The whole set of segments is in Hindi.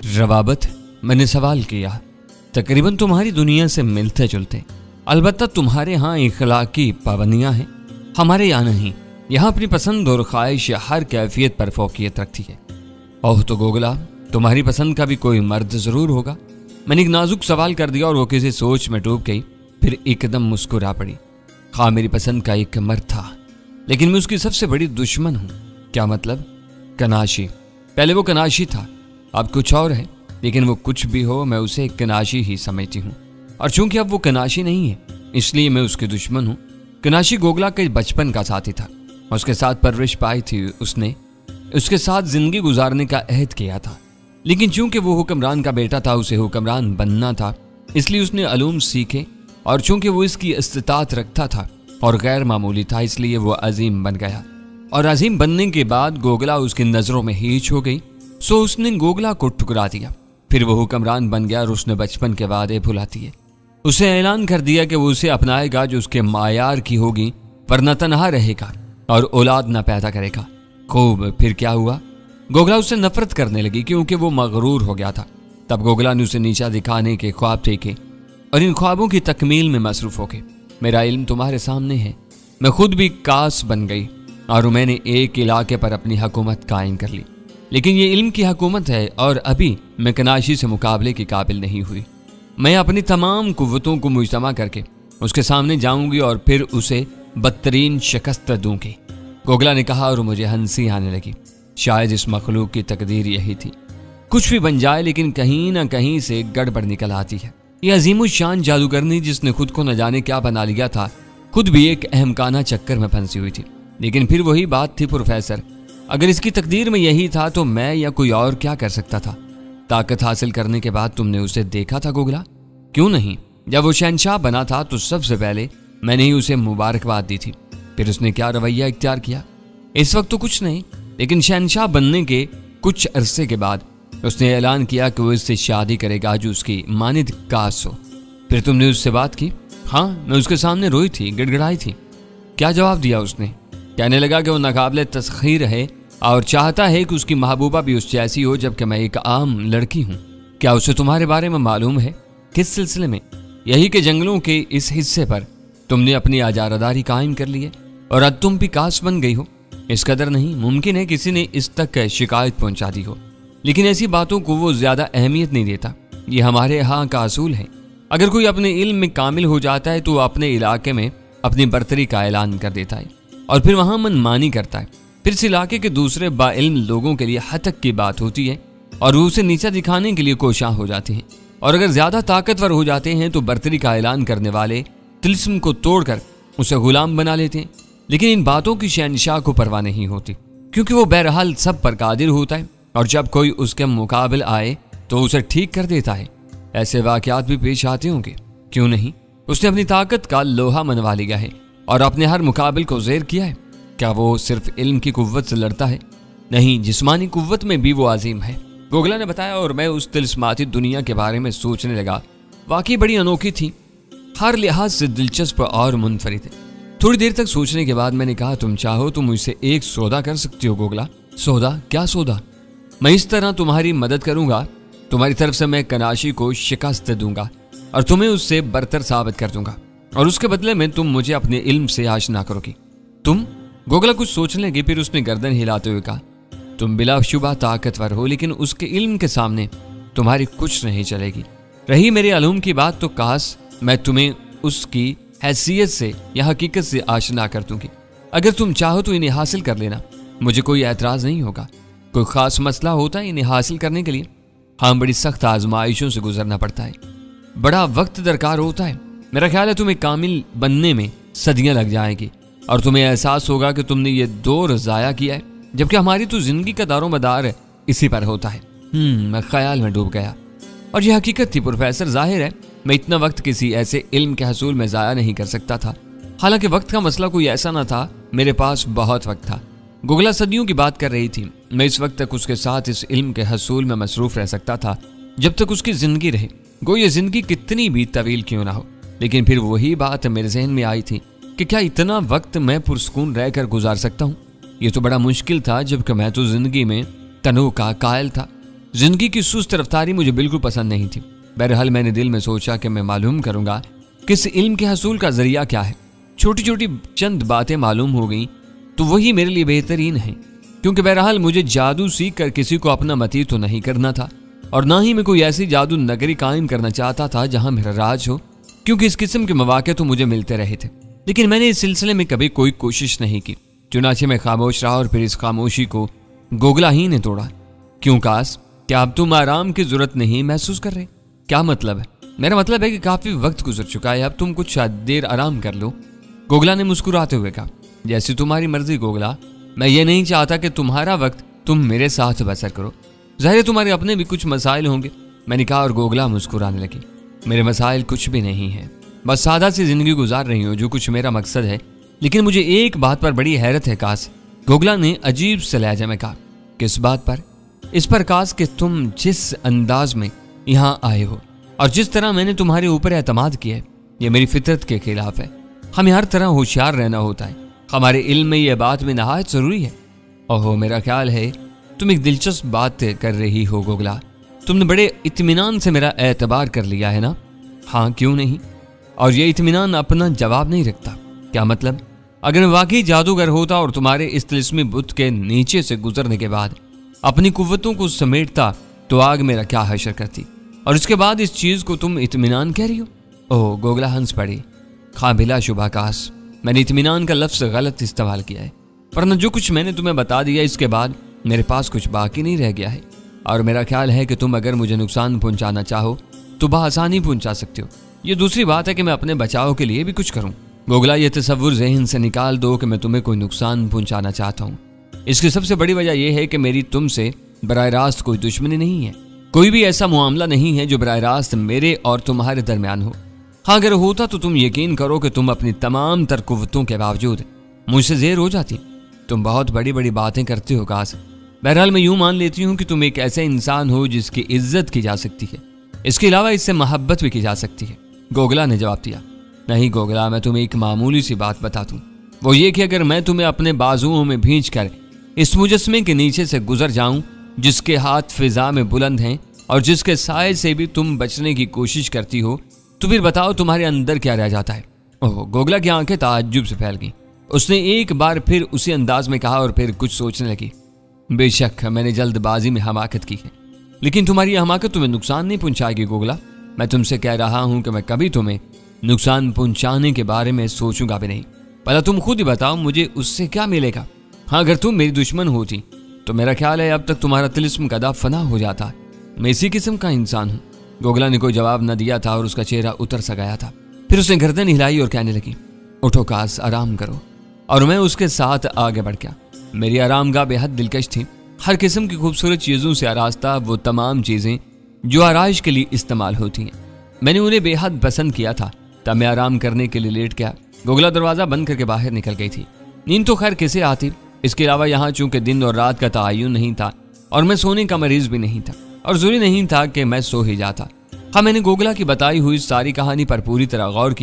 रवाबत, मैंने सवाल किया। तकरीबन तुम्हारी दुनिया से मिलते जुलते, अलबत्ता तुम्हारे यहाँ इखलाकी पाबंदियाँ हैं, हमारे यहाँ नहीं। यहाँ अपनी पसंद और ख्वाहिश हर कैफियत पर फोकियत रखती है। ओह तो गोगला, तुम्हारी पसंद का भी कोई मर्द जरूर होगा। मैंने एक नाजुक सवाल कर दिया और वो किसी सोच में डूब गई, फिर एकदम मुस्कुरा पड़ी। हाँ, मेरी पसंद का एक मर्द था, लेकिन मैं उसकी सबसे बड़ी दुश्मन हूँ। क्या मतलब? कनाशी। पहले वो कनाशी था, अब कुछ और है, लेकिन वो कुछ भी हो मैं उसे कनाशी ही समझती हूँ। और चूंकि अब वो कनाशी नहीं है, इसलिए मैं उसकी दुश्मन हूँ। कनाशी गोगला के बचपन का साथी था, उसके साथ परवरिश पाई थी, उसने उसके साथ जिंदगी गुजारने का अहद किया था। लेकिन चूंकि वो हुक्मरान का बेटा था, उसे हुक्मरान बनना था, इसलिए उसने अलूम सीखे। और चूंकि वो इसकी इस्तिताअत रखता था और गैर मामूली था, इसलिए वो अजीम बन गया। और अजीम बनने के बाद गोगला उसकी नजरों में हीच हो गई, सो उसने गोगला को ठुकरा दिया। फिर वो हुक्मरान बन गया और उसने बचपन के वादे भुला दिए। उसे ऐलान कर दिया कि वो उसे अपनाएगा जो उसके मायार की होगी, वरना तनहा रहेगा और औलाद न पैदा करेगा। खूब, फिर क्या हुआ? गोगला उससे नफरत करने लगी क्योंकि वो मगरूर हो गया था। तब गोगला ने उसे नीचा दिखाने के ख्वाब देखे और इन ख्वाबों की तकमील में मसरूफ हो गए। मेरा इल्म तुम्हारे सामने है, मैं खुद भी कास बन गई और मैंने एक इलाके पर अपनी हुकूमत कायम कर ली। लेकिन ये इल्म की हुकूमत है और अभी मैं कनाशी से मुकाबले के काबिल नहीं हुई। मैं अपनी तमाम कुव्वतों को मुजतमा करके उसके सामने जाऊंगी और फिर उसे बदतरीन शिकस्त दूंगी। गोगला ने कहा और मुझे हंसी आने लगी। शायद इस मखलूक की तकदीर यही थी, कुछ भी बन जाए लेकिन कहीं ना कहीं से गड़बड़ निकल आती है। ये अजीमुशान जादूगरनी जिसने खुद को न जाने क्या बना लिया था, खुद भी एक अहमकाना चक्कर में फंसी हुई थी। लेकिन फिर वही बात थी प्रोफेसर, अगर इसकी तकदीर में यही था तो मैं या कोई और क्या कर सकता था? ताकत हासिल करने के बाद तुमने उसे देखा था गोगला, क्यों नहीं? जब वो शहंशाह बना था तो सबसे पहले मैंने ही उसे मुबारकबाद दी थी। फिर उसने क्या रवैया इख्तियार किया? इस वक्त तो कुछ नहीं, लेकिन शहंशाह बनने के कुछ अरसे के बाद उसने ऐलान किया कि वो इससे शादी करेगा जो उसकी मानिद कास हो। फिर तुमने उससे बात की? हाँ, मैं उसके सामने रोई थी, गिड़गिड़ाई थी। क्या जवाब दिया उसने? कहने लगा कि वो नाकाबिले तस्खीर है और चाहता है कि उसकी महबूबा भी उस जैसी हो, जबकि मैं एक आम लड़की हूँ। क्या उसे तुम्हारे बारे में मालूम है? किस सिलसिले में? यही के जंगलों के इस हिस्से पर तुमने अपनी आजारदारी कायम कर ली है और अब तुम भी कास बन गई हो। इस कदर नहीं, मुमकिन है किसी ने इस तक शिकायत पहुंचा दी हो, लेकिन ऐसी बातों को वो ज्यादा अहमियत नहीं देता। ये हमारे यहाँ का असूल है, अगर कोई अपने इल्म में कामिल हो जाता है तो वो अपने इलाके में अपनी बर्तरी का ऐलान कर देता है और फिर वहां मनमानी करता है। फिर इस इलाके के दूसरे बाइल्म लोगों के लिए हतक की बात होती है और वो उसे नीचा दिखाने के लिए कोशां हो जाते हैं। और अगर ज्यादा ताकतवर हो जाते हैं तो बर्तरी का ऐलान करने वाले तिलिस्म को तोड़कर उसे गुलाम बना लेते हैं। लेकिन इन बातों की शहंशाह को परवाह नहीं होती, क्योंकि वो बहरहाल सब पर कादिर होता है और जब कोई उसके मुकाबले आए तो उसे ठीक कर देता है। ऐसे वाकयात भी पेश आते होंगे, क्यों नहीं? उसने अपनी ताकत का लोहा मनवा लिया है और अपने हर मुकाबिल को ज़ेर किया है। क्या वो सिर्फ इल्म की कुव्वत से लड़ता है? नहीं, जिस्मानी कुव्वत में भी वो अजीम है, गोगला ने बताया। और मैं उस तिलिस्माती दुनिया के बारे में सोचने लगा। वाकई बड़ी अनोखी थी, हर लिहाज से दिलचस्प और मुनफरिद है। थोड़ी देर तक सोचने के बाद मैंने कहा, तुम चाहो तो मुझसे एक सौदा कर सकती हो गोगला। सौदा? क्या सौदा? मैं इस तरह तुम्हारी मदद करूंगा, तुम्हारी तरफ से मैं कनाशी को शिकस्त दूंगा और तुम्हें उससे बरतर साबित कर दूंगा और उसके बदले में तुम मुझे अपने इल्म से आशना करोगी। तुम? गोगला कुछ सोचने लगी, फिर उसने गर्दन हिलाते हुए कहा, तुम बिलाशुबा ताकतवर हो, लेकिन उसके इल्म के सामने तुम्हारी कुछ नहीं चलेगी। रही मेरे अलूम की बात, तो काश मैं तुम्हें उसकी हैसियत से या हकीकत से आशना कर दूंगी। अगर तुम चाहो तो इन्हें हासिल कर लेना, मुझे कोई एतराज नहीं होगा। कोई खास मसला होता है इन्हें हासिल करने के लिए? हाँ, बड़ी सख्त आजमाइशों से गुजरना पड़ता है, बड़ा वक्त दरकार होता है। मेरा ख्याल है तुम्हें कामिल बनने में सदियां लग जाएंगी और तुम्हें एहसास होगा कि तुमने ये दौर ज़ाया किया है, जबकि हमारी तो जिंदगी का दारोमदार इसी पर होता है। मैं ख्याल में डूब गया और यह हकीकत थी प्रोफेसर। जाहिर है मैं इतना वक्त किसी ऐसे इल्म के हसूल में ज़ाया नहीं कर सकता था। हालांकि वक्त का मसला कोई ऐसा ना था, मेरे पास बहुत वक्त था। गोगला सदियों की बात कर रही थी, मैं इस वक्त तक उसके साथ इस इल्म के हसूल में मसरूफ रह सकता था जब तक उसकी जिंदगी रहे, गो ये जिंदगी कितनी भी तवील क्यों ना हो। लेकिन फिर वही बात मेरे जहन में आई थी कि क्या इतना वक्त मैं पुरसकून रहकर गुजार सकता हूँ? ये तो बड़ा मुश्किल था, जबकि मैं तो जिंदगी में तनों का कायल था। जिंदगी की सुस्त रफ्तारी मुझे बिल्कुल पसंद नहीं थी। बहरहाल मैंने दिल में सोचा कि मैं मालूम करूंगा कि इस इल्म के हसूल का जरिया क्या है। छोटी छोटी चंद बातें मालूम हो गई तो वही मेरे लिए बेहतरीन है, क्योंकि बहरहाल मुझे जादू सीख कर किसी को अपना मती तो नहीं करना था, और ना ही मैं कोई ऐसी जादू नगरी कायम करना चाहता था जहां मेरा राज हो, क्योंकि इस किस्म के मौके तो मुझे मिलते रहे थे। लेकिन मैंने इस सिलसिले में कभी कोई कोशिश नहीं की। चुनाचे मैं खामोश रहा और फिर इस खामोशी को गोगला ही ने तोड़ा। क्यों काश, क्या अब तुम आराम की जरूरत नहीं महसूस कर रहे? क्या मतलब है? मेरा मतलब है कि काफी वक्त गुजर चुका है, अब तुम कुछ देर आराम कर लो। गोगला ने मुस्कुराते हुए कहा, जैसी तुम्हारी मर्जी गोगला, मैं ये नहीं चाहता कि तुम्हारा वक्त तुम मेरे साथ बसर करो। जाहिर तुम्हारे अपने भी कुछ मसाइल होंगे। मैंने कहा और गोगला मुस्कुराने लगी। मेरे मसाइल कुछ भी नहीं है, बस सादा सी जिंदगी गुजार रही हूँ, जो कुछ मेरा मकसद है। लेकिन मुझे एक बात पर बड़ी हैरत है काश, गोगला ने अजीब से लहजे में कहा। किस बात पर? इस पर काश कि तुम जिस अंदाज में यहाँ आए हो और जिस तरह मैंने तुम्हारे ऊपर एतमाद किया है, ये मेरी फितरत के खिलाफ है। हमें हर तरह होशियार रहना होता है, हमारे इल्म में यह बात भी नहायत जरूरी है। ओहो, मेरा ख्याल है तुम एक दिलचस्प बात कर रही हो गोगला। तुमने बड़े इत्मीनान से मेरा एतबार कर लिया है ना? हाँ, क्यों नहीं। और ये इत्मीनान अपना जवाब नहीं रखता। क्या मतलब? अगर मैं वाकई जादूगर होता और तुम्हारे इस तिलिस्मी बुत के नीचे से गुजरने के बाद अपनी कुव्वतों को समेटता तो आग मेरा क्या हशर करती, और इसके बाद इस चीज को तुम इत्मीनान कह रही हो? ओह, गोगला हंस पड़ी। खां बिला शुभाकाश, मैंने इत्मीनान का लफ्ज गलत इस्तेमाल किया है, वरना जो कुछ मैंने तुम्हें बता दिया इसके बाद मेरे पास कुछ बाकी नहीं रह गया है। और मेरा ख्याल है कि तुम अगर मुझे नुकसान पहुंचाना चाहो तो बआसानी पहुंचा सकते हो। ये दूसरी बात है कि मैं अपने बचाव के लिए भी कुछ करूं। गोगला, ये तसव्वुर ज़हन से निकाल दो कि मैं तुम्हें कोई नुकसान पहुंचाना चाहता हूं। इसकी सबसे बड़ी वजह यह है कि मेरी तुमसे बराह रास्त कोई दुश्मनी नहीं है। कोई भी ऐसा मामला नहीं है जो बराह रास्त मेरे और तुम्हारे दरमियान हो। हाँ, अगर होता तो तुम यकीन करो कि तुम अपनी तमाम तर कुव्वतों के बावजूद मुझसे ज़ेर हो जाती। तुम बहुत बड़ी बड़ी बातें करते हो काश। बहरहाल मैं यूं मान लेती हूं कि तुम एक ऐसे इंसान हो जिसकी इज्जत की जा सकती है, इसके अलावा इससे मोहब्बत भी की जा सकती है। गोगला ने जवाब दिया। नहीं गोगला, मैं तुम्हें एक मामूली सी बात बता दूं, वो ये कि अगर मैं तुम्हें अपने बाजुओं में भींच कर इस मुजस्मे के नीचे से गुजर जाऊं जिसके हाथ फिजा में बुलंद हैं और जिसके साए से भी तुम बचने की कोशिश करती हो, तो फिर बताओ तुम्हारे अंदर क्या रह जाता है? ओह, गोगला की आंखें ताज्जुब से फैल गईं। उसने एक बार फिर उसी अंदाज में कहा और फिर कुछ सोचने लगी। बेशक मैंने जल्दबाजी में हमाकत की है, लेकिन तुम्हारी हमाकत तुम्हें नुकसान नहीं पहुंचाएगी गोगला। मैं तुमसे कह रहा हूं कि मैं कभी तुम्हें नुकसान पहुंचाने के बारे में सोचूंगा भी नहीं। पहले तुम खुद ही बताओ, मुझे उससे क्या मिलेगा? हाँ, अगर तुम मेरी दुश्मन होती तो मेरा ख्याल है अब तक तुम्हारा तिलिस्म कदा फना हो जाता। मैं इसी किस्म का इंसान हूँ। गोगला ने कोई जवाब न दिया था और उसका चेहरा उतर सा गया था। फिर उसने गर्दन हिलाई और कहने लगी, उठो काश, आराम करो। और मैं उसके साथ आगे बढ़ गया। मेरी आरामगाह बेहद दिलकश थी, हर किस्म की खूबसूरत चीज़ों से आरास्ता, वो तमाम चीज़ें जो आराइश के लिए इस्तेमाल होती हैं। मैंने उन्हें बेहद पसंद किया था। तब मैं आराम करने के लिए लेट गया। गोगला दरवाज़ा बंद करके बाहर निकल गई थी। नींद तो खैर किसे आती, इसके अलावा यहाँ चूंकि दिन और रात का तआयुन नहीं था और मैं सोने का मरीज भी नहीं था और जरूरी नहीं था कि मैं सो ही जाता। हाँ, मैंने गोगला की बताई हुई सारी कहानी पर पूरी तरह गौर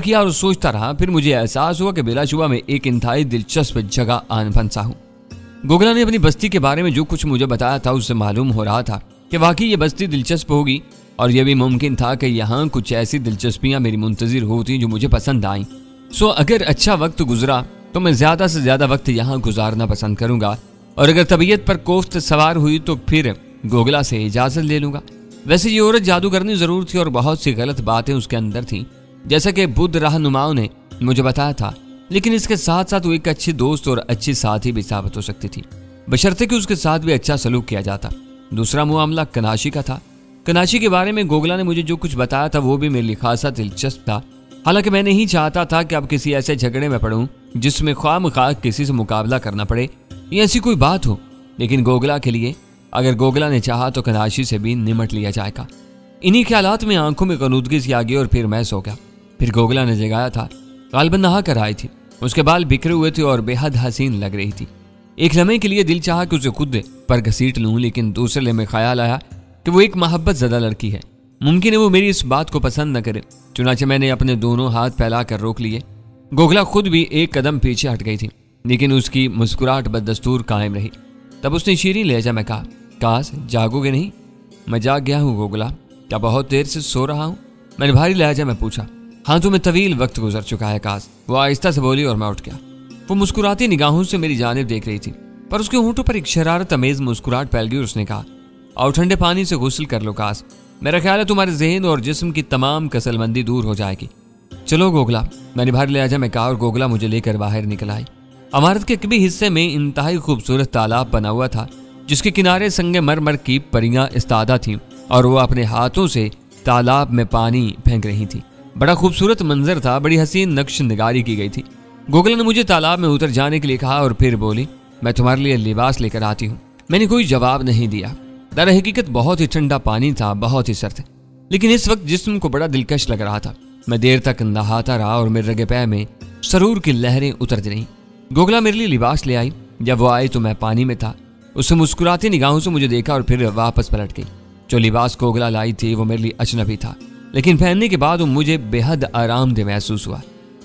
किया और सोचता रहा। फिर मुझे एहसास हुआ कि बिलाशुबा में एक इंतहाई दिलचस्प जगह आन फंसा हूँ। गोगला ने अपनी बस्ती के बारे में जो कुछ मुझे बताया था उससे मालूम हो रहा था कि वाकई ये बस्ती दिलचस्प होगी, और यह भी मुमकिन था कि यहाँ कुछ ऐसी दिलचस्पियाँ मेरी मुंतजिर होती जो मुझे पसंद आईं। सो अगर अच्छा वक्त गुजरा तो मैं ज़्यादा से ज़्यादा वक्त यहाँ गुजारना पसंद करूँगा, और अगर तबीयत पर कोफ्त सवार हुई तो फिर गोगला से इजाज़त ले लूँगा। वैसे ये औरत जादूगरनी ज़रूर थी और बहुत सी गलत बातें उसके अंदर थीं, जैसा कि बुद्ध रहनुमाओं ने मुझे बताया था, लेकिन इसके साथ साथ वो एक अच्छी दोस्त और अच्छी साथी भी साबित हो सकती थी, बशर्ते कि उसके साथ भी अच्छा सलूक किया जाता। दूसरा मामला कनाशी का था। कनाशी के बारे में गोगला ने मुझे जो कुछ बताया था वो भी मेरे लिए खासा दिलचस्प था। हालांकि मैं नहीं चाहता था कि अब किसी ऐसे झगड़े में पड़ूं जिसमें ख्वामख्वाह किसी से मुकाबला करना पड़े या ऐसी कोई बात हो, लेकिन गोगला के लिए अगर गोगला ने चाहा तो कनाशी से भी निमट लिया जाएगा। इन्हीं ख्यालात में आंखों में कनूदगी सी आ गई और फिर मैं सो गया। फिर गोगला ने जगाया था। गालबन नहा कर आई थी, उसके बाल बिखरे हुए थे और बेहद हसीन लग रही थी। एक लम्हे के लिए दिल चाहा कि उसे खुद पर घसीट लूं, लेकिन दूसरे लम्हे ख्याल आया कि वो एक मोहब्बत ज़दा लड़की है, मुमकिन है वो मेरी इस बात को पसंद न करे। चुनाचे मैंने अपने दोनों हाथ फैला कर रोक लिए। गोगला खुद भी एक कदम पीछे हट गई थी, लेकिन उसकी मुस्कुराहट बददस्तूर कायम रही। तब उसने शीरीं लहजा में कहा, काश जागोगे नहीं? मैं जाग गया हूँ गोगला। क्या बहुत देर से सो रहा हूँ? मैंने भारी लहजा में पूछा। हाँ, तुम्हें तवील वक्त गुजर चुका है काश, वो आहिस्ता से बोली और मैं उठ गया। वो मुस्कुराती निगाहों से मेरी जानिब देख रही थी, पर उसके होंठों पर एक शरारत अमेज मुस्कुराहट फैल गई और उसने कहा, आओ ठंडे पानी से गुस्ल कर लो काश, मेरा ख्याल है तुम्हारे जहन और जिस्म की तमाम कसलमंदी दूर हो जाएगी। चलो गोगला, मैंने भारी लहजा में कहा और गोगला मुझे लेकर बाहर निकल आई। इमारत के कभी हिस्से में इंतहाई खूबसूरत तालाब बना हुआ था, जिसके किनारे संगे मरमर की परियां इस्तादा थीं और वो अपने हाथों से तालाब में पानी फेंक रही थी। बड़ा खूबसूरत मंजर था, बड़ी हसीन नक्श निगारी की गई थी। गोगला ने मुझे तालाब में उतर जाने के लिए कहा और फिर बोली, मैं तुम्हारे लिए लिबास लेकर आती हूँ। मैंने कोई जवाब नहीं दिया। दर हकीकत बहुत ही ठंडा पानी था, बहुत ही सर्द, लेकिन इस वक्त जिस्म को बड़ा दिलकश लग रहा था। मैं देर तक नहाता रहा और मेरे रगे पैर में सरूर की लहरें उतरती रहीं। गोगला मेरे लिए लिबास ले आई। जब वो आई तो मैं पानी में था। उससे मुस्कुराती निगाहों से मुझे देखा और फिर वापस पलट गई। जो लिबास गोगला लाई थी वो मेरे लिए अजनबी था, लेकिन पहनने के बाद वो मुझे बेहद आरामदेह महसूस हुआ।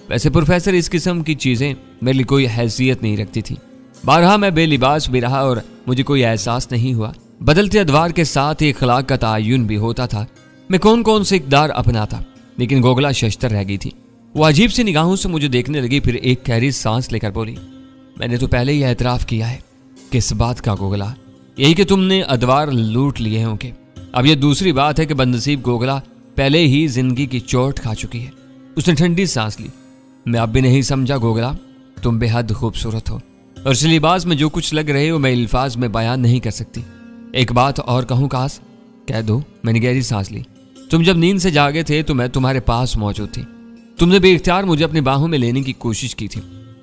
वैसे प्रोफेसर, इस किस्म की चीजें मेरे लिए कोई हैसियत नहीं रखती थी। बारहा मैं बेलिबास भी रहा और मुझे कोई एहसास नहीं हुआ। बदलते अदवार के साथ एक अखलाक का तायुन भी होता था। मैं कौन कौन से इकदार अपनाता, लेकिन गोगला शश्तर रह गई थी। वो अजीब सी निगाहों से मुझे देखने लगी, फिर एक गहरी सांस लेकर बोली, मैंने तो पहले ही एतराफ किया है। किस बात का गोगला? यही कि तुमने अदवार लूट लिए होंगे। अब यह दूसरी बात है कि बदनसीब गोगला पहले ही जिंदगी की चोट खा चुकी है। उसने ठंडी सांस ली। मैं अब भी नहीं समझा गोगला, तुम बेहद खूबसूरत हो और इस लिबास में जो कुछ लग रहे हो मैं अल्फाज में बयान नहीं कर सकती। एक बात और कहूँ काश? कह दो। मैंने गहरी सांस ली। तुम जब नींद से जागे थे तो मैं तुम्हारे पास मौजूद थी। तुमने बेइख्तियार मुझे अपनी बाहों में लेने की कोशिश की थी।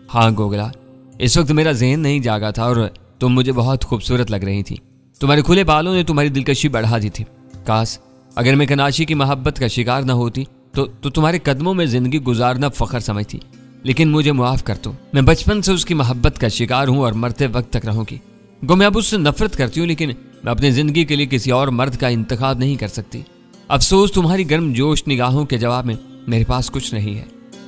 हाँ गोगला, इस वक्त मेरा जहन नहीं जागा था और तुम मुझे बहुत खूबसूरत लग रही थी। तुम्हारे खुले बालों ने तुम्हारी दिलकशी बढ़ा दी थी। काश अगर मैं कनाशी की मोहब्बत का शिकार न होती तो तुम्हारे कदमों में जिंदगी गुजारना फख्र समझती। लेकिन मुझे मुआफ कर दो, मैं बचपन से उसकी मोहब्बत का शिकार हूँ और मरते वक्त तक रहूंगी। गो मैं अब उससे नफरत करती हूँ, लेकिन मैं अपनी जिंदगी के लिए किसी और मर्द का इंतखाब नहीं कर सकती। अफसोस तुम्हारी गर्म जोश निगाहों के जवाब में मेरे पास कुछ नहीं है।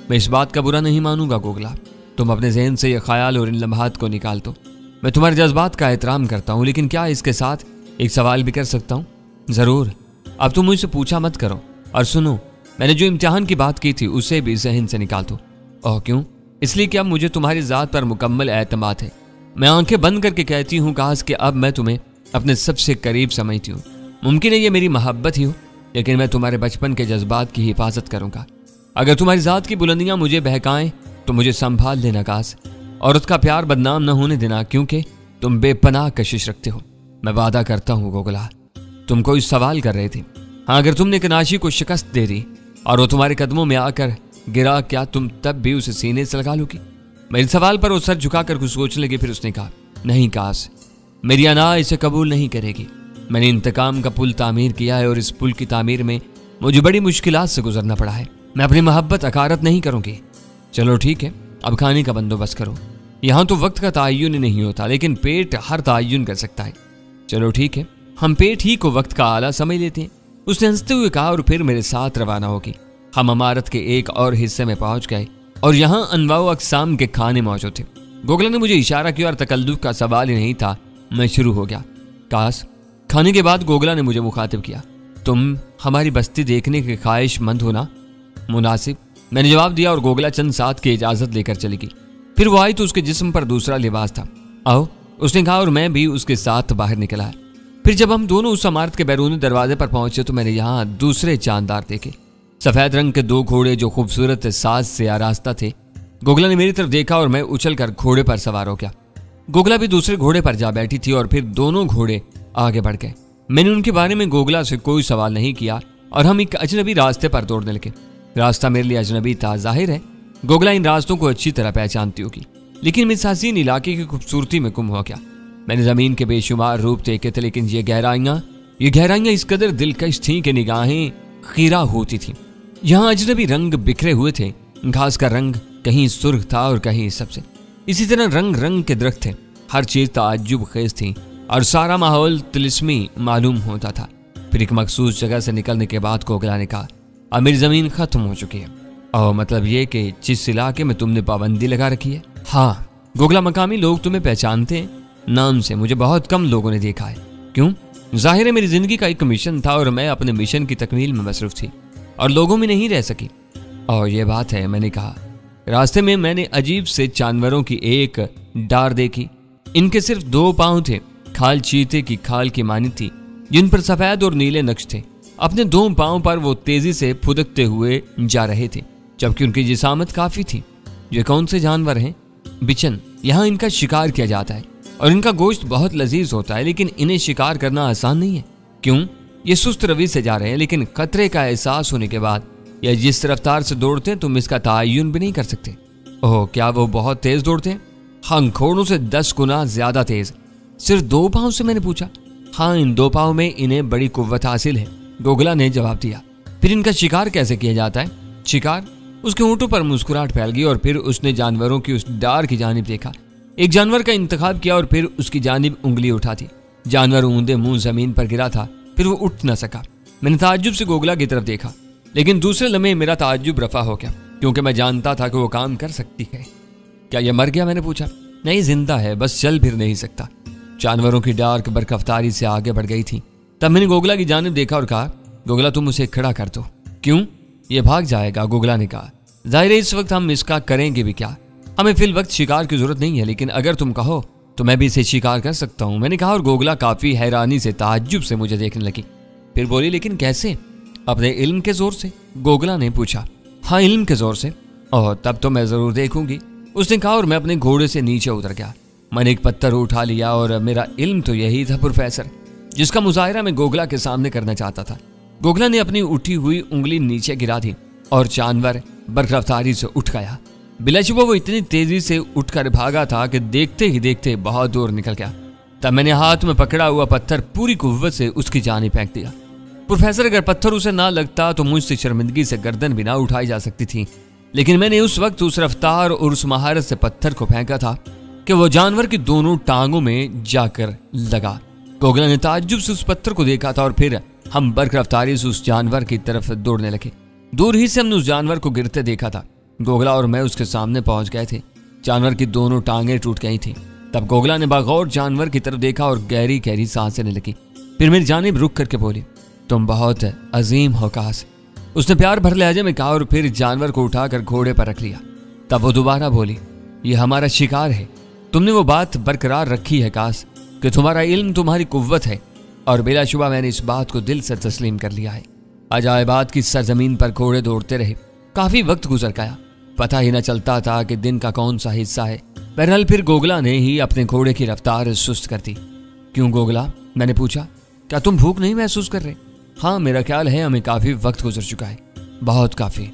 मैं इस बात का बुरा नहीं मानूंगा गोगला, तुम अपने जहन से ये ख्याल और इन लम्हात को निकाल दो। मैं तुम्हारे जज्बात का एहतराम करता हूँ, लेकिन क्या इसके साथ एक सवाल भी कर सकता हूँ? जरूर। अब तुम मुझसे पूछा मत करो। और सुनो, मैंने जो इम्तिहान की बात की थी उसे भी जहन से निकाल दो। ओह क्यों? इसलिए कि अब मुझे तुम्हारी ज़ात पर मुकम्मल एतमाद है। मैं आंखें बंद करके कहती हूँ काश कि अब मैं तुम्हें अपने सबसे करीब समझती हूँ। मुमकिन है ये मेरी मोहब्बत ही हो, लेकिन मैं तुम्हारे बचपन के जज्बात की हिफाजत करूँगा। अगर तुम्हारी ज़ात की बुलंदियाँ मुझे बहकाएं तो मुझे संभाल लेना काश, और उसका प्यार बदनाम न होने देना, क्योंकि तुम बेपनाह कशिश रखते हो। मैं वादा करता हूँ गोगला। तुम कोई सवाल कर रहे थे? हाँ, अगर तुमने कनाशी को शिकस्त दे दी और वो तुम्हारे कदमों में आकर गिरा, क्या तुम तब भी उसे सीने से लगा लोगी? मेरे सवाल पर वो सर झुकाकर कुछ सोचने लगी, फिर उसने कहा, नहीं काश, मेरी अना इसे कबूल नहीं करेगी। मैंने इंतकाम का पुल तामीर किया है और इस पुल की तामीर में मुझे बड़ी मुश्किलात से गुजरना पड़ा है। मैं अपनी मोहब्बत अकारत नहीं करूंगी। चलो ठीक है, अब खाने का बंदोबस्त करो। यहाँ तो वक्त का तायुन नहीं होता, लेकिन पेट हर तायुन कर सकता है। चलो ठीक है, हम पेट ही को वक्त का आला समझ लेते हैं, उसने हंसते हुए कहा और फिर मेरे साथ रवाना होगी। हम इमारत के एक और हिस्से में पहुंच गए और यहाँ अनवाउ अकसाम के खाने मौजूद थे। गोगला ने मुझे इशारा किया और तकल्लुफ का सवाल ही नहीं था, मैं शुरू हो गया। काश। खाने के बाद गोगला ने मुझे मुखातिब किया, तुम हमारी बस्ती देखने के ख्वाहिशमंद हो ना? मुनासिब, मैंने जवाब दिया और गोगला चंद साथ की इजाजत लेकर चली गई। फिर वो आई तो उसके जिस्म पर दूसरा लिबास था। आओ, उसने कहा और मैं भी उसके साथ बाहर निकला है। फिर जब हम दोनों उस इमारत के बैरूनी दरवाजे पर पहुंचे तो मैंने यहाँ दूसरे चांदार देखे। सफेद रंग के दो घोड़े जो खूबसूरत साज से आरास्ता थे। गोगला ने मेरी तरफ देखा और मैं उछलकर घोड़े पर सवार हो गया। गोगला भी दूसरे घोड़े पर जा बैठी थी और फिर दोनों घोड़े आगे बढ़ गए। मैंने उनके बारे में गोगला से कोई सवाल नहीं किया और हम एक अजनबी रास्ते पर दौड़ने लगे। रास्ता मेरे लिए अजनबी था, जाहिर है गोगला इन रास्तों को अच्छी तरह पहचानती होगी, लेकिन मैं इस हसीन इलाके की खूबसूरती में गुम हो गया। मैंने जमीन के बेशुमार रूप देखे थे, लेकिन ये गहराइयां इस कदर दिलकश थीं कि निगाहें खीरा होती थी। यहाँ अजनबी रंग बिखरे हुए थे। घास का रंग कहीं सुर्ख था और कहीं सबसे। इसी तरह रंग रंग के दरख्त थे। हर चीज ताज्जुब खेज थी और सारा माहौल तिलिस्मी मालूम होता था। फिर एक मखसूस जगह से निकलने के बाद गोगला ने कहा, अब मेरी जमीन खत्म हो चुकी है। और मतलब ये कि जिस इलाके में तुमने पाबंदी लगा रखी है? हाँ गोगला, मकामी लोग तुम्हें पहचानते हैं नाम से, मुझे बहुत कम लोगों ने देखा है। क्यों? जाहिर है मेरी जिंदगी का एक मिशन था और मैं अपने मिशन की तकमील में मसरूफ थी और लोगों में नहीं रह सकी। और ये बात है, मैंने कहा। रास्ते में मैंने अजीब से जानवरों की एक डार देखी। इनके सिर्फ 2 पांव थे, खाल चीते की खाल की मानी थी, जिन पर सफेद और नीले नक्श थे। अपने 2 पांव पर वो तेजी से फुदकते हुए जा रहे थे, जबकि उनकी जिसामत काफी थी। ये कौन से जानवर हैं? बिचन। यहाँ इनका शिकार किया जाता है और इनका गोश्त बहुत लजीज होता है, लेकिन इन्हें शिकार करना आसान नहीं है। क्यों? ये सुस्त रवि से जा रहे हैं, लेकिन खतरे का एहसास होने के बाद या जिस रफ्तार से दौड़ते हैं तुम इसका तायुन भी नहीं कर सकते। ओह, क्या वो बहुत तेज दौड़ते हैं? हाँ, घोड़ों से 10 गुना ज्यादा तेज। सिर्फ 2 पांव से? मैंने पूछा। हाँ, इन 2 पांव में इन्हें बड़ी कुव्वत हासिल है, गोगला ने जवाब दिया। फिर इनका शिकार कैसे किया जाता है? शिकार? उसके होंठों पर मुस्कुराहट फैल गई और फिर उसने जानवरों की उस डार की जानिब देखा। एक जानवर का इंतखाब किया और फिर उसकी जानिब उंगली उठा दी। जानवर ऊंधे मुंह जमीन पर गिरा था, फिर वो उठ न सका। मैंने ताज्जुब से गोगला की तरफ देखा, लेकिन दूसरे लम्हे मेरा ताज्जुब रफा हो गया, क्योंकि मैं जानता था कि वो काम कर सकती है। क्या ये मर गया? मैंने पूछा। नहीं, जिंदा है, बस चल फिर नहीं सकता। जानवरों की डार बरकफ्तारी से आगे बढ़ गई थी। तब मैंने गोगला की जानिब देखा और कहा, गोगला तुम उसे खड़ा कर दो। क्यों? ये भाग जाएगा, गोगला ने कहा। जाहिर है इस वक्त हम इसका करेंगे भी क्या? हमें फिल वक्त शिकार की जरूरत नहीं है, लेकिन अगर तुम कहो तो मैं भी इसे शिकार कर सकता हूँ, मैंने कहा। और गोगला काफी हैरानी से ताज्जुब से मुझे देखने लगी। फिर बोली, लेकिन कैसे? अपने इल्म के जोर से? गोगला ने पूछा। हाँ, इल्म के जोर से। और तब तो मैं जरूर देखूंगी, उसने कहा। और मैं अपने घोड़े से नीचे उतर गया। मैंने एक पत्थर उठा लिया और मेरा इल्म तो यही था प्रोफेसर, जिसका मुजाहिरा मैं गोगला के सामने करना चाहता था। गोगला ने अपनी उठी हुई उंगली नीचे गिरा दी और जानवर बरकफ्तारी से उठ गया। बिलाशुबा वो इतनी तेजी से उठकर भागा था कि देखते ही देखते बहुत दूर निकल गया। तब मैंने हाथ में पकड़ा हुआ पत्थर पूरी कुव्वत से उसकी जानिब फेंक दिया। प्रोफेसर, अगर पत्थर उसे ना लगता तो मुझसे शर्मिंदगी से गर्दन भी ना उठाई जा सकती थी, लेकिन मैंने उस वक्त उस रफ्तार और उस महारत से पत्थर को फेंका था कि वो जानवर की दोनों टांगों में जाकर लगा। गोगला ने ताज्जुब से उस पत्थर को देखा था और फिर हम बर्क रफ्तारी से उस जानवर की तरफ दौड़ने लगे। दूर ही से हमने उस जानवर को गिरते देखा था। गोगला और मैं उसके सामने पहुंच गए थे। जानवर की दोनों टांगें टूट गई थी। तब गोगला ने बगौर जानवर की तरफ देखा और गहरी गहरी सांस लेने लगी। फिर मेरी जानिब रुक करके बोली, तुम बहुत अजीम हो कास। उसने प्यार भर लहजे में कहा और फिर जानवर को उठाकर घोड़े पर रख लिया। तब वो दोबारा बोली, ये हमारा शिकार है। तुमने वो बात बरकरार रखी है कास कि तुम्हारा इल्म तुम्हारी कुव्वत है, और बिलाशुबा मैंने इस बात को दिल से तस्लीम कर लिया है। अजायबात की सरजमीन पर घोड़े दौड़ते रहे। काफी वक्त गुजर गया, पता ही न चलता था कि दिन का कौन सा हिस्सा है। बहरहाल फिर गोगला ने ही अपने घोड़े की रफ्तार सुस्त कर दी। क्यों गोगला? मैंने पूछा। क्या तुम भूख नहीं महसूस कर रहे? हाँ, मेरा ख्याल है हमें काफी वक्त गुजर चुका है, बहुत काफी।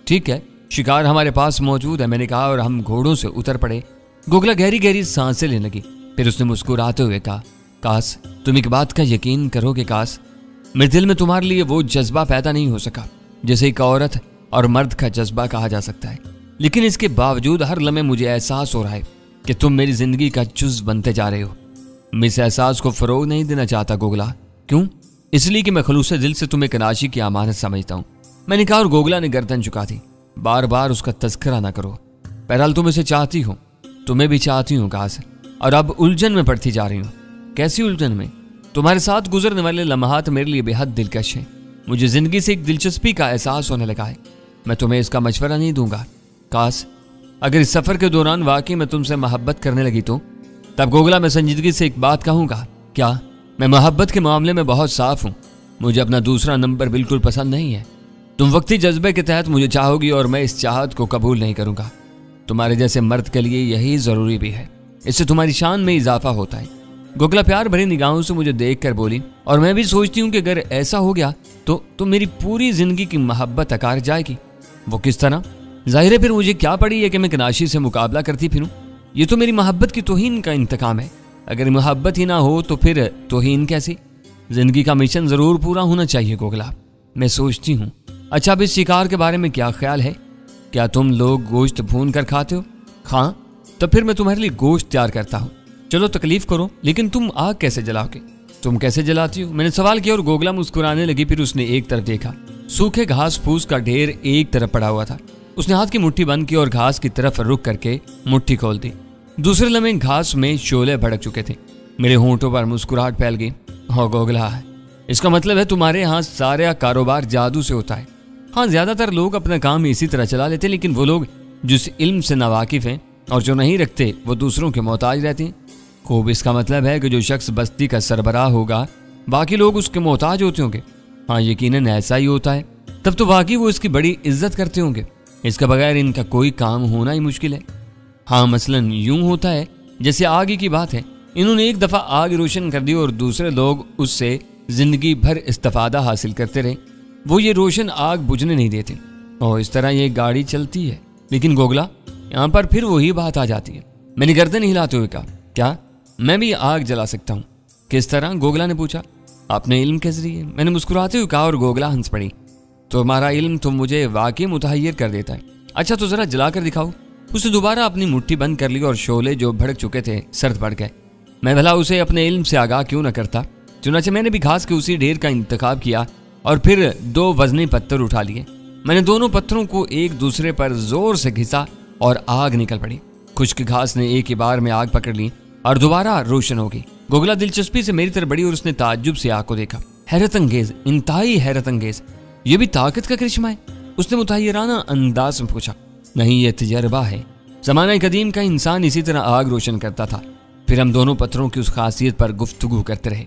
ठीक है, शिकार हमारे पास मौजूद है, मैंने कहा, और हम घोड़ों से उतर पड़े। गोगला गहरी गहरी सांसें लेने लगी। फिर उसने मुस्कुराते हुए कहा, कास तुम एक बात का यकीन करोगे कास, मेरे दिल में तुम्हारे लिए वो जज्बा पैदा नहीं हो सका जैसे एक औरत और मर्द का जज्बा कहा जा सकता है। लेकिन इसके बावजूद हर लम्हे मुझे एहसास हो रहा है कि तुम मेरी जिंदगी का जुज़ बनते जा रहे हो। मैं इस एहसास को फरोग नहीं देना चाहता गोगला। क्यों? इसलिए कि मैं खलूस दिल से तुम्हें कनाशी की अमानत समझता हूँ, मैंने कहा। और गोगला ने गर्दन झुका दी। बार बार उसका तस्करा ना करो। बहरहाल तुम इसे चाहती हो, तुम्हें भी चाहती हूँ कास, और अब उलझन में पड़ती जा रही हूँ। कैसी उलझन में? तुम्हारे साथ गुजरने वाले लम्हात मेरे लिए बेहद दिलकश हैं। मुझे जिंदगी से एक दिलचस्पी का एहसास होने लगा है। मैं तुम्हें इसका मशवरा नहीं दूंगा कास। अगर इस सफर के दौरान वाकई मैं तुमसे मोहब्बत करने लगी तो तब गोगला मैं संजीदगी से एक बात कहूंगा। क्या? मैं मोहब्बत के मामले में बहुत साफ हूं। मुझे अपना दूसरा नंबर बिल्कुल पसंद नहीं है। तुम वक्ती जज्बे के तहत मुझे चाहोगी और मैं इस चाहत को कबूल नहीं करूंगा। तुम्हारे जैसे मर्द के लिए यही जरूरी भी है, इससे तुम्हारी शान में इजाफा होता है। गोगला प्यार भरी निगाहों से मुझे देख कर बोली, और मैं भी सोचती हूँ कि अगर ऐसा हो गया तो मेरी पूरी जिंदगी की मोहब्बत अकार जाएगी। वो किस तरह? जाहिर है फिर मुझे क्या पड़ी है कि मैं कनाशी से मुकाबला करती फिरूं। ये तो मेरी मोहब्बत की तौहीन का इंतकाम है। अगर मोहब्बत ही ना हो तो फिर तौहीन कैसी? जिंदगी का मिशन जरूर पूरा होना चाहिए गोगला, मैं सोचती हूँ। अच्छा, अब इस शिकार के बारे में क्या ख्याल है? क्या तुम लोग गोश्त भून कर खाते हो? हाँ, तो फिर मैं तुम्हारे लिए गोश्त तैयार करता हूँ। चलो तकलीफ करो, लेकिन तुम आग कैसे जलाओगे? तुम कैसे जलाती हो? मैंने सवाल किया और गोगला मुस्कुराने लगी। फिर उसने एक तरफ देखा। सूखे घास फूस का ढेर एक तरफ पड़ा हुआ था। उसने हाथ की मुट्ठी बंद की और घास की तरफ रुक करके मुट्ठी खोल दी। दूसरे लम्हे घास में शोले भड़क चुके थे। मेरे होंठों पर मुस्कुराहट फैल गई। हो गोगला, इसका मतलब है तुम्हारे यहाँ सारा कारोबार जादू से होता है। हाँ, ज्यादातर लोग अपना काम इसी तरह चला लेते, लेकिन वो लोग जो इस इल्म से नावाकिफ हैं और जो नहीं रखते वो दूसरों के मोहताज रहते हैं। खूब, इसका मतलब है कि जो शख्स बस्ती का सरबराह होगा बाकी लोग उसके मोहताज होते होंगे। हाँ, यकीनन ऐसा ही होता है। तब तो बाकी वो इसकी बड़ी इज्जत करते होंगे। इसके बगैर इनका कोई काम होना ही मुश्किल है। हाँ, मसलन यूं होता है जैसे आग की बात है। इन्होंने एक दफा आग रोशन कर दी और दूसरे लोग उससे जिंदगी भर इस्तेफादा हासिल करते रहे। वो ये रोशन आग बुझने नहीं देते और इस तरह ये गाड़ी चलती है। लेकिन गोगला, यहाँ पर फिर वही बात आ जाती है। मैंने गर्दन हिलाते हुए कहा, क्या मैं भी आग जला सकता हूँ? किस तरह? गोगला ने पूछा। आपने इल्म के जरिए, मैंने मुस्कुराते हुए कहा और गोगला हंस पड़ी। तुम्हारा इल्म तो मुझे वाकई मुतहय्यर कर देता है। अच्छा तो जरा जला कर दिखाओ। उसने दोबारा अपनी मुट्ठी बंद कर ली और शोले जो भड़क चुके थे सर्द पड़ गए। मैं भला उसे अपने इल्म से आगाह क्यों न करता। चुनाचे मैंने भी घास के उसी ढेर का इंतखाब किया और फिर 2 वजनी पत्थर उठा लिए। मैंने दोनों पत्थरों को एक दूसरे पर जोर से घिसा और आग निकल पड़ी। खुश्क घास ने एक ही बार में आग पकड़ ली और दोबारा रोशन हो गई। गोगला दिलचस्पी से मेरी तरफ बढ़ी और उसने ताज्जुब से आग को देखा। हैरत अंगेज, इंतहाई हैरत अंगेज, ये भी ताकत का करिश्मा है? उसने मुतहय्यराना अंदाज में पूछा। नहीं, ये तजर्बा है। ज़माना कदीम का इंसान इसी तरह आग रोशन करता था। फिर हम दोनों पत्थरों की उस खासियत पर गुफ्तगू करते रहे।